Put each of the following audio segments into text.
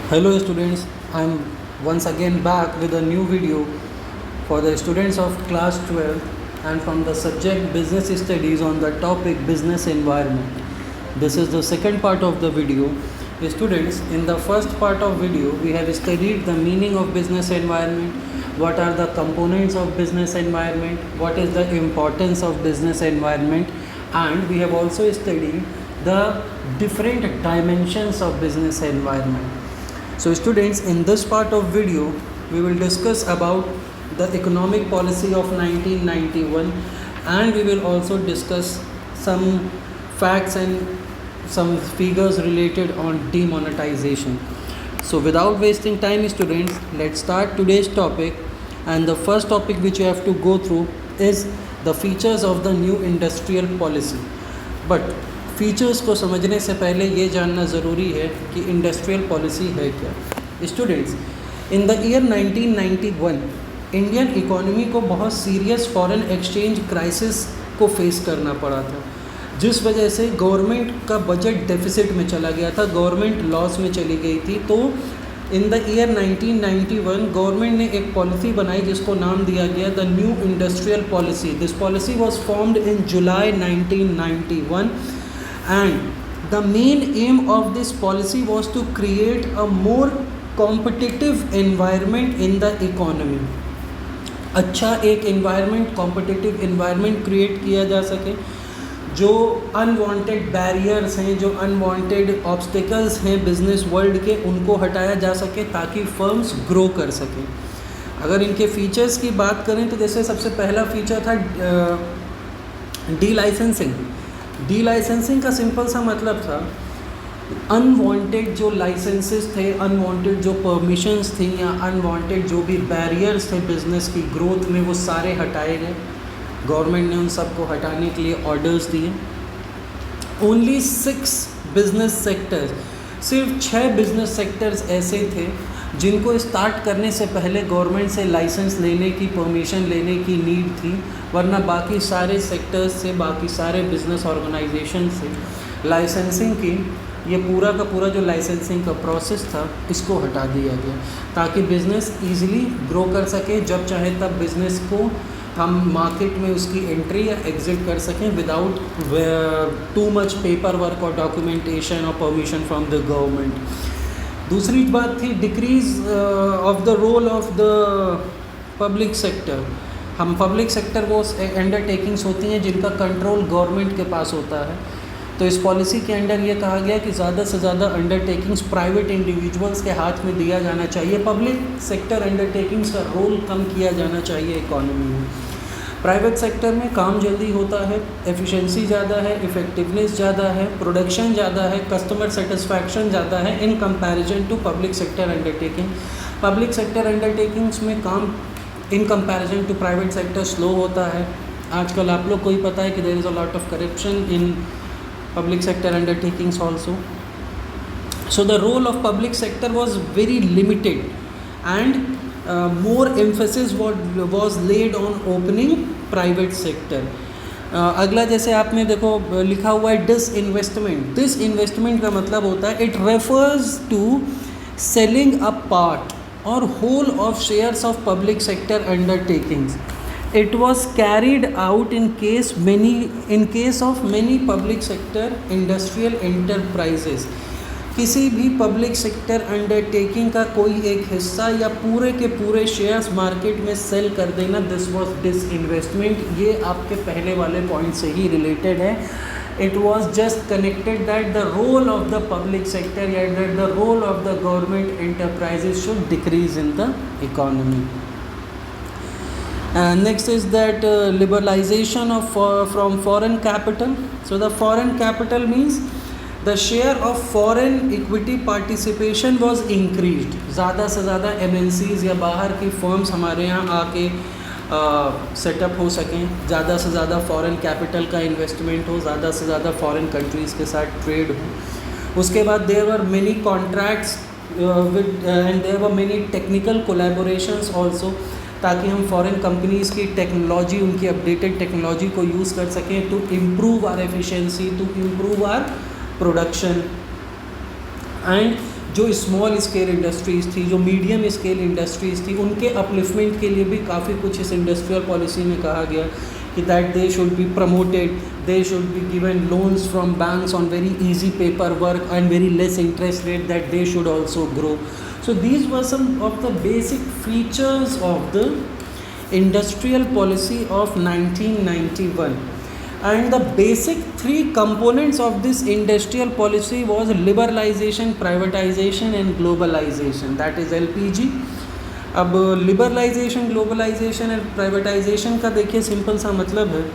Hello students, I am once again back with a new video for the students of class 12 and from the subject business studies on the topic business environment. This is the second part of the video. Students, in the first part of video we have studied the meaning of business environment, what are the components of business environment, what is the importance of business environment, and we have also studied the different dimensions of business environment. So students, in this part of video we will discuss about the economic policy of 1991 and we will also discuss some facts and some figures related on demonetization. So without wasting time students, let's start today's topic, and the first topic which you have to go through is the features of the new industrial policy. But features को समझने से पहले ये जानना ज़रूरी है कि industrial policy है क्या. Students, in the year 1991 Indian economy को बहुत सीरियस फॉरेन एक्सचेंज क्राइसिस को फेस करना पड़ा था, जिस वजह से गवर्नमेंट का बजट डेफिसिट में चला गया था, गवर्नमेंट लॉस में चली गई थी. तो इन द ईयर 1991 गवर्नमेंट ने एक पॉलिसी बनाई जिसको नाम दिया गया the new industrial policy. This policy was formed in July 1991 and the main aim of this policy was to create a more competitive environment in the economy. अच्छा एक environment, competitive environment create किया जा सके, जो unwanted barriers हैं, जो unwanted obstacles हैं business world के, उनको हटाया जा सके ताकि firms grow कर सकें. अगर इनके फीचर्स की बात करें तो जैसे सबसे पहला फीचर था डी लाइसेंसिंग. डी लाइसेंसिंग का सिंपल सा मतलब था अनवांटेड जो लाइसेंसेस थे, अनवांटेड जो परमिशंस थी या अनवांटेड जो भी बैरियर्स थे बिज़नेस की ग्रोथ में, वो सारे हटाए गए. गवर्नमेंट ने उन सबको हटाने के लिए ऑर्डर्स दिए. ओनली 6 बिजनेस सेक्टर्स, सिर्फ 6 बिजनेस सेक्टर्स ऐसे थे जिनको स्टार्ट करने से पहले गवर्नमेंट से लाइसेंस लेने की, परमिशन लेने की नीड थी, वरना बाकी सारे सेक्टर्स से, बाकी सारे बिजनेस ऑर्गेनाइजेशन से लाइसेंसिंग की, ये पूरा का पूरा जो लाइसेंसिंग का प्रोसेस था इसको हटा दिया गया ताकि बिज़नेस ईज़िली ग्रो कर सके. जब चाहे तब बिज़नेस को हम मार्केट में उसकी एंट्री या एग्ज़िट कर सकें without too much paper work और डॉक्यूमेंटेशन और परमिशन फ्रॉम द गवर्नमेंट. दूसरी बात थी decrease of the role of the public sector. हम पब्लिक सेक्टर वो अंडरटेकिंग्स होती हैं जिनका कंट्रोल गवर्नमेंट के पास होता है. तो इस पॉलिसी के अंडर ये कहा गया कि ज़्यादा से ज़्यादा अंडरटेकिंग्स प्राइवेट इंडिविजुअल्स के हाथ में दिया जाना चाहिए. पब्लिक सेक्टर अंडरटेकिंग्स का रोल कम किया जाना चाहिए इकॉनमी में. प्राइवेट सेक्टर में काम जल्दी होता है, एफिशिएंसी ज़्यादा है, इफ़ेक्टिवनेस ज़्यादा है, प्रोडक्शन ज़्यादा है, कस्टमर सेटिस्फैक्शन ज़्यादा है in comparison to public sector undertaking. Public sector undertakings में काम in comparison to private sector slow होता है. आजकल आप लोग को ही पता है कि there is a lot of corruption in public sector undertakings also. So the role of public sector was very limited and more emphasis was laid on opening private sector. अगला जैसे आपने देखो लिखा हुआ है डिसइन्वेस्टमेंट. डिसइन्वेस्टमेंट का मतलब होता है it refers to selling a part or whole of shares of public sector undertakings. It was carried out in case of many public sector industrial enterprises. किसी भी पब्लिक सेक्टर अंडरटेकिंग का कोई एक हिस्सा या पूरे के पूरे शेयर्स मार्केट में सेल कर देना, दिस वाज डिसइन्वेस्टमेंट. ये आपके पहले वाले पॉइंट से ही रिलेटेड है. It was just connected that the role of the public sector या that the role of the government enterprises should decrease in the economy. Next is that liberalization of from foreign capital. So the foreign capital means the share of foreign equity participation was increased. ज़्यादा से ज़्यादा MNCs या बाहर की firms हमारे यहाँ आके setup हो सकें, ज़्यादा से ज़्यादा फॉरेन कैपिटल का इन्वेस्टमेंट हो, ज़्यादा से ज़्यादा फॉरेन कंट्रीज़ के साथ ट्रेड हो. उसके बाद there were many contracts and there were many technical collaborations also, ताकि हम फॉरेन कंपनीज़ की टेक्नोलॉजी, उनकी अपडेटेड टेक्नोलॉजी को यूज़ कर सकें to improve our efficiency, to improve our production. And जो स्मॉल स्केल इंडस्ट्रीज़ थी, जो मीडियम स्केल इंडस्ट्रीज़ थी, उनके अपलिफ्टमेंट के लिए भी काफ़ी कुछ इस इंडस्ट्रियल पॉलिसी में कहा गया कि that they should be promoted, they should be given loans from banks on very easy paper work and very less interest rate, that they should also grow. So these were some of the basic features of the industrial policy of 1991. And the basic three components of this industrial policy was liberalization, privatization and globalization. That is LPG. अब liberalization, globalization and privatization का देखिए simple सा मतलब है.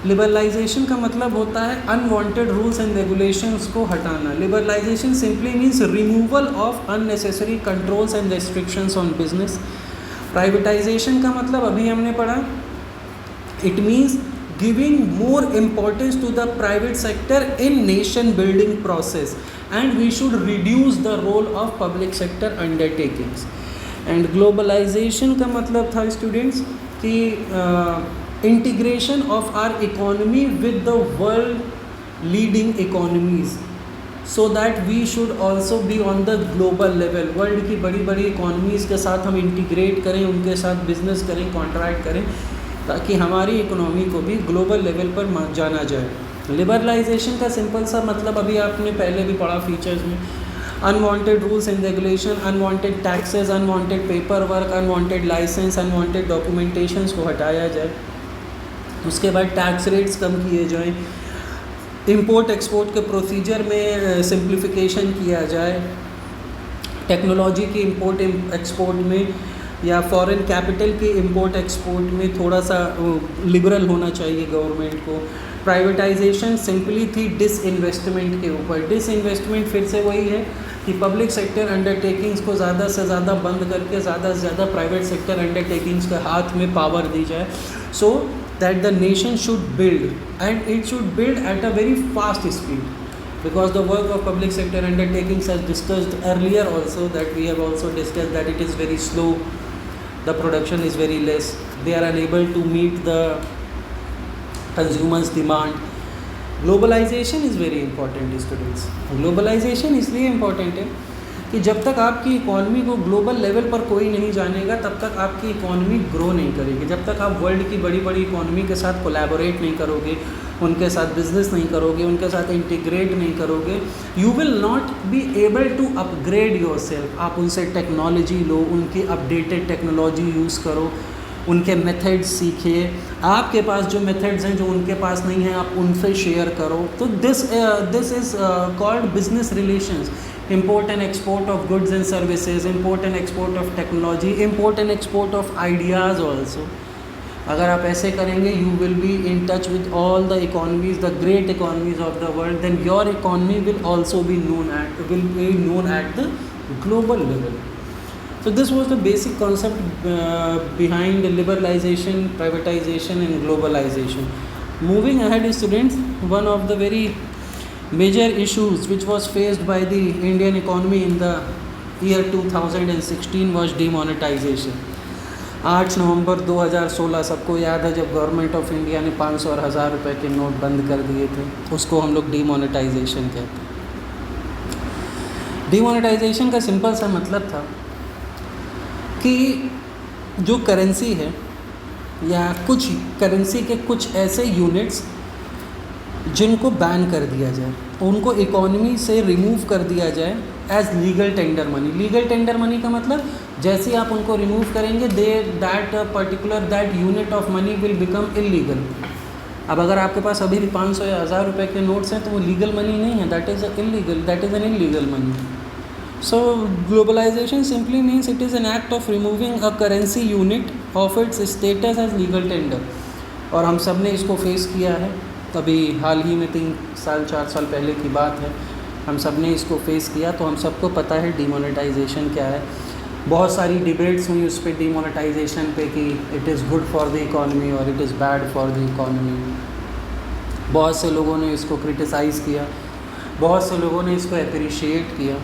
Liberalisation का मतलब होता है अनवांटेड रूल्स एंड रेगुलेशंस को हटाना. Liberalisation simply means removal of unnecessary controls and restrictions on business. Privatisation का मतलब अभी हमने पढ़ा, it means giving more importance to the private sector in nation building process and we should reduce the role of public sector undertakings. And globalisation का मतलब था students कि integration of our economy with the world leading economies so that we should also be on the global level. World की बड़ी बड़ी economies के साथ हम इंटीग्रेट करें, उनके साथ बिजनेस करें, कॉन्ट्रैक्ट करें, ताकि हमारी इकोनॉमी को भी ग्लोबल लेवल पर जाना जाए. लिबरलाइजेशन का सिंपल सा मतलब अभी आपने पहले भी पढ़ा फीचर्स में, unwanted rules and regulation, unwanted taxes, unwanted paper work, unwanted licence, unwanted documentations को हटाया जाए. उसके बाद टैक्स रेट्स कम किए जाएं, इंपोर्ट एक्सपोर्ट के प्रोसीजर में सिंप्लीफिकेशन किया जाए, टेक्नोलॉजी की इंपोर्ट एक्सपोर्ट में या फॉरेन कैपिटल के इंपोर्ट एक्सपोर्ट में थोड़ा सा लिबरल होना चाहिए गवर्नमेंट को. प्राइवेटाइजेशन सिंपली थी डिसइन्वेस्टमेंट के ऊपर. डिसइन्वेस्टमेंट फिर से वही है कि पब्लिक सेक्टर अंडरटेकिंग्स को ज़्यादा से ज़्यादा बंद करके ज़्यादा से ज़्यादा प्राइवेट सेक्टर अंडरटेकिंग्स के हाथ में पावर दी जाए, सो that the nation should build, and it should build at a very fast speed, because the work of public sector undertakings, as discussed earlier also, that we have also discussed, that it is very slow, the production is very less, they are unable to meet the consumers demand. Globalization is very important students. Globalization इसलिए important है कि जब तक आपकी economy को global level पर कोई नहीं जानेगा तब तक आपकी इकॉनमी ग्रो नहीं करेगी. जब तक आप वर्ल्ड की बड़ी बड़ी इकॉनमी के साथ कोलैबोरेट नहीं करोगे, उनके साथ बिजनेस नहीं करोगे, उनके साथ इंटीग्रेट नहीं करोगे, you will not be able to upgrade yourself. आप उनसे टेक्नोलॉजी लो, उनकी अपडेटेड टेक्नोलॉजी यूज़ करो, उनके मेथड्स सीखिए. आपके पास जो मेथड्स हैं जो उनके पास नहीं हैं आप उनसे शेयर करो. तो this is called business relations. import and export of goods and services, import and export of technology, import and export of ideas also. अगर आप ऐसे करेंगे you will be in touch with all the economies, the great economies of the world, then your economy will also be known at the global level. So this was the basic concept behind liberalization, privatization and globalization. Moving ahead students, one of the very major issues which was faced by the Indian economy in the year 2016 was demonetization. 8 नवंबर 2016 सबको याद है जब government of India ने 500 और 1000 रुपये के note बंद कर दिए थे. उसको हम लोग डीमोनेटाइजेशन कहते हैं. डीमोनेटाइजेशन का सिंपल सा मतलब था कि जो करेंसी है या कुछ करेंसी के कुछ ऐसे यूनिट्स जिनको बैन कर दिया जाए, उनको इकोनॉमी से रिमूव कर दिया जाए as legal tender money. Legal tender money का मतलब जैसे ही आप उनको रिमूव करेंगे that unit of money will become illegal. अब अगर आपके पास अभी भी 500 या 1000 रुपये के नोट्स हैं तो वो लीगल मनी नहीं है, that is an illegal money. So globalisation simply means it is an act of removing a currency unit of its status as legal tender. और हम सब ने इसको फेस किया है. अभी हाल ही में 3-4 साल पहले की बात है, हम सब ने इसको फेस किया. तो हम सबको पता है डीमोनेटाइजेशन क्या है. बहुत सारी डिबेट्स हुई उस पर डीमोनेटाइजेशन पे कि it is good for the economy or it is bad for the economy. बहुत से लोगों ने इसको क्रिटिसाइज़ किया, बहुत से लोगों ने इसको अप्रिशिएट किया.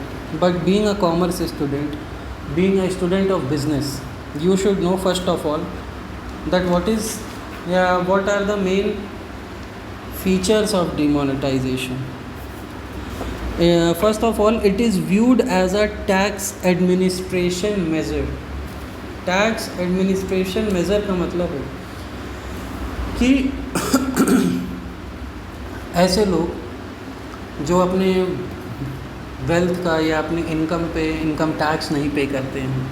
But being a commerce student, being a student of business, you should know first of all that what are the main features of demonetization. First of all it is viewed as a tax administration measure. Tax administration measure का मतलब है कि ऐसे लोग जो अपने wealth का या अपनी इनकम पे इनकम टैक्स नहीं पे करते हैं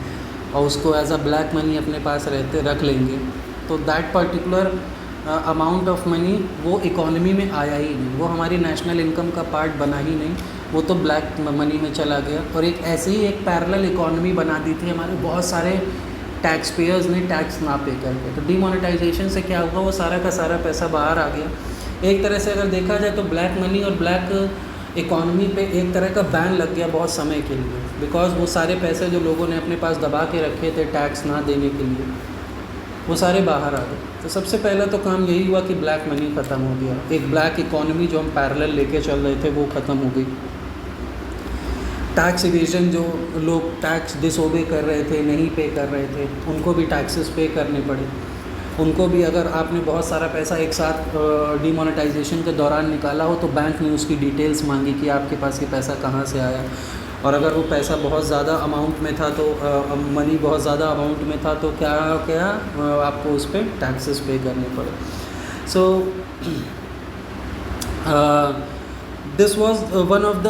और उसको एज अ ब्लैक मनी अपने पास रख लेंगे, तो that particular amount of money वो इकॉनमी में आया ही नहीं, वो हमारी नेशनल इनकम का पार्ट बना ही नहीं, वो तो ब्लैक मनी में चला गया। और एक ऐसे ही एक पैरेलल इकॉनमी बना दी थी हमारे बहुत सारे टैक्स पेयर्स ने टैक्स ना पे करके। तो डीमोनेटाइजेशन से क्या हुआ, वो सारा का सारा पैसा बाहर आ गया। एक तरह से अगर देखा जाए तो ब्लैक मनी और ब्लैक इकॉनमी पे एक तरह का बैन लग गया बहुत समय के लिए, बिकॉज वो सारे पैसे जो लोगों ने अपने पास दबा के रखे थे टैक्स ना देने के लिए, वो सारे बाहर आ गए। तो सबसे पहला तो काम यही हुआ कि ब्लैक मनी ख़त्म हो गया, एक ब्लैक इकॉनमी जो हम पैरेलल लेके चल रहे थे वो ख़त्म हो गई। टैक्स इवेजन, जो लोग टैक्स डिसओबे कर रहे थे, नहीं पे कर रहे थे, उनको भी टैक्सेस पे करने पड़े। उनको भी, अगर आपने बहुत सारा पैसा एक साथ डीमोनेटाइजेशन के दौरान निकाला हो तो बैंक ने उसकी डिटेल्स मांगी कि आपके पास ये पैसा कहाँ से आया, और अगर वो पैसा बहुत ज़्यादा अमाउंट में था तो मनी बहुत ज़्यादा अमाउंट में था तो क्या क्या आपको उस पर टैक्सेस पे करने पड़े। So this was one of the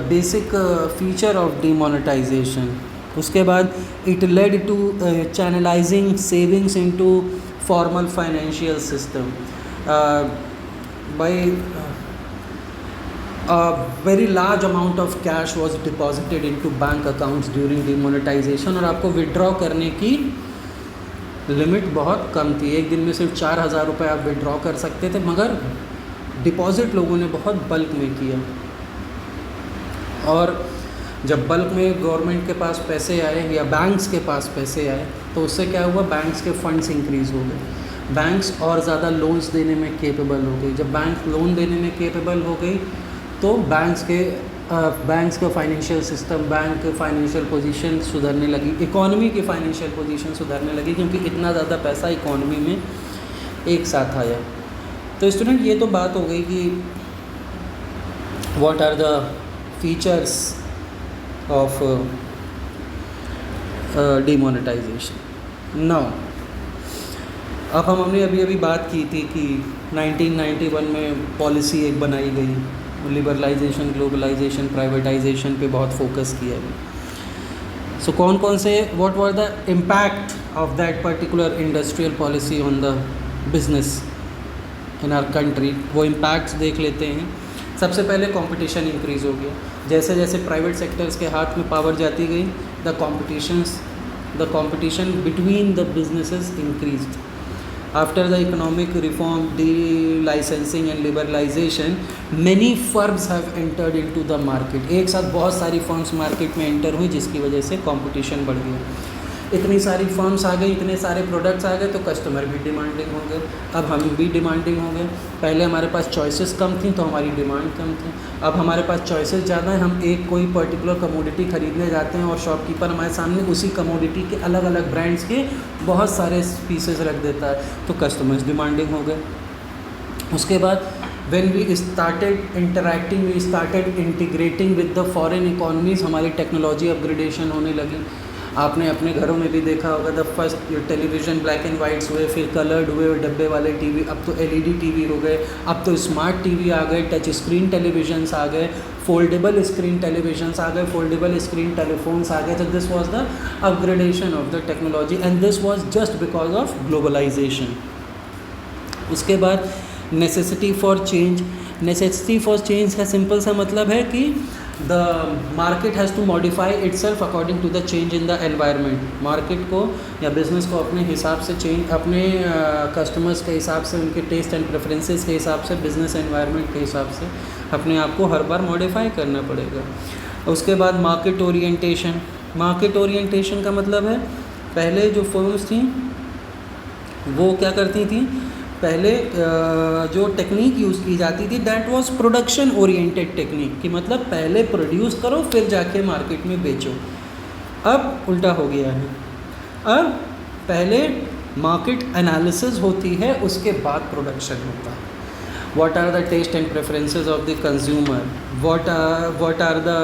basic feature of demonetisation. उसके बाद it led to channelising savings into formal financial system by a very large amount of cash was deposited into bank accounts during demonetization, और आपको withdraw करने की limit बहुत कम थी। एक दिन में सिर्फ 4,000 रुपये आप विड्रॉ कर सकते थे, मगर डिपॉजिट लोगों ने बहुत बल्क में किया। और जब बल्क में गवर्नमेंट के पास पैसे आए या बैंक्स के पास पैसे आए तो उससे क्या हुआ, बैंक्स के फंड्स इंक्रीज़ हो गए, बैंक्स और ज़्यादा लोन्स देने में केपेबल हो गई। जब बैंक लोन देने में केपेबल हो गई तो बैंक्स का फाइनेंशियल सिस्टम, बैंक के फाइनेंशियल पोजीशन सुधरने लगी, इकॉनमी की फाइनेंशियल पोजीशन सुधरने लगी, क्योंकि इतना ज़्यादा पैसा इकॉनमी में एक साथ आया। तो स्टूडेंट, ये तो बात हो गई कि what are the features of demonetisation. Now अब हमने अभी बात की थी कि 1991 में पॉलिसी एक बनाई गई, लिबरलाइजेशन, ग्लोबलाइजेशन, प्राइवेटाइजेशन पे बहुत फोकस किया गया। सो कौन कौन से, what were the impact of that particular industrial policy on the business in our country, वो इम्पैक्ट्स देख लेते हैं। सबसे पहले कंपटीशन इंक्रीज़ हो गया, जैसे जैसे प्राइवेट सेक्टर्स के हाथ में पावर जाती गई, the competition between the businesses increased. After the economic reform, de-licensing and liberalization, many firms have entered into the market. एक साथ बहुत सारी फर्म्स मार्केट में एंटर हुई, जिसकी वजह से कंपटीशन बढ़ गया। इतनी सारी फर्म्स आ गई, इतने सारे प्रोडक्ट्स आ गए तो कस्टमर भी डिमांडिंग हो गए, अब हम भी डिमांडिंग हो गए। पहले हमारे पास चॉइसेस कम थी तो हमारी डिमांड कम थी, अब हमारे पास चॉइसेस ज़्यादा है। हम एक कोई पर्टिकुलर कमोडिटी ख़रीदने जाते हैं और शॉपकीपर हमारे सामने उसी कमोडिटी के अलग अलग ब्रांड्स के बहुत सारे पीसेस रख देता है, तो कस्टमर्स डिमांडिंग हो गए। उसके बाद when we started interacting, we started integrating with the foreign economies, हमारी टेक्नोलॉजी अपग्रेडेशन होने लगी। आपने अपने घरों में भी देखा होगा, the first television black and whites हुए, फिर कलर्ड हुए, डब्बे वाले टीवी, अब तो एलईडी टीवी हो गए, अब तो स्मार्ट टीवी आ गए, टच स्क्रीन टेलीविजन्स आ गए, फोल्डेबल स्क्रीन टेलीविजन्स आ गए, फोल्डेबल स्क्रीन टेलीफोन्स आ गए। तो this was the upgradation of the technology and this was just because of globalisation. उसके बाद necessity for change. Necessity for change का simple सा मतलब है कि the market has to modify itself according to the change in the environment. Market को या business को अपने हिसाब से चेंज, अपने कस्टमर्स के हिसाब से, उनके टेस्ट एंड प्रेफरेंसेस के हिसाब से, बिज़नेस एनवायरनमेंट के हिसाब से अपने आप को हर बार मॉडिफाई करना पड़ेगा। उसके बाद मार्केट ओरिएंटेशन। मार्केट ओरिएंटेशन का मतलब है, पहले जो फर्म्स थी वो क्या करती थी, पहले जो टेक्निक यूज़ की जाती थी that was production oriented technique, कि मतलब पहले प्रोड्यूस करो फिर जाके मार्केट में बेचो। अब उल्टा हो गया है, अब पहले मार्केट एनालिसिस होती है उसके बाद प्रोडक्शन होता है। what are the taste and preferences of the consumer, what are the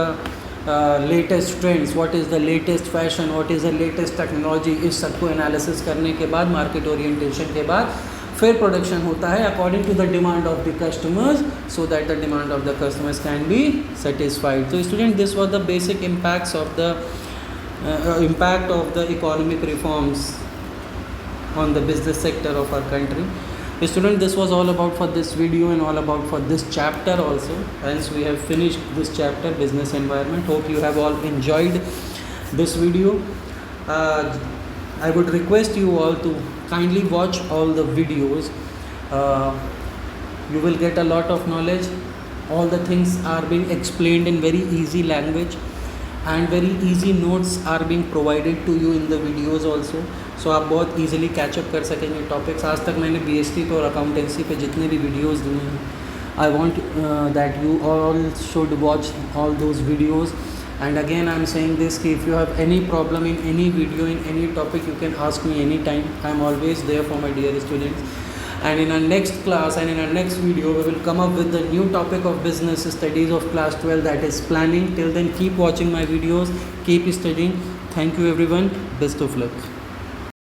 latest trends, what is the latest fashion, what is the latest technology. इस सबको एनालिसिस करने के बाद, मार्केट ओरिएंटेशन के बाद, फिर प्रोडक्शन होता है according to the demand of the customers, so that the demand of the customers can be satisfied. So student, this was the basic impacts of the impact of the economic reforms on the business sector of our country. Student, this was all about for this video and all about for this chapter also. Hence we have finished this chapter, business environment. Hope you have all enjoyed this video. I would request you all to kindly watch all the videos. You will get a lot of knowledge. All the things are being explained in very easy language, and very easy notes are being provided to you in the videos also. So आप बहुत easily catch up कर सकेंगे topics. आज तक मैंने BST पे और accountancy पे जितने भी videos दिए हैं, I want that you all should watch all those videos. And again I am saying this कि if you have any problem in any video, in any topic, you can ask me anytime. I am always there for my dear students. And in our next class and in our next video, we will come up with the new topic of business studies of class 12, that is planning. Till then, keep watching my videos, keep studying. Thank you everyone. Best of luck.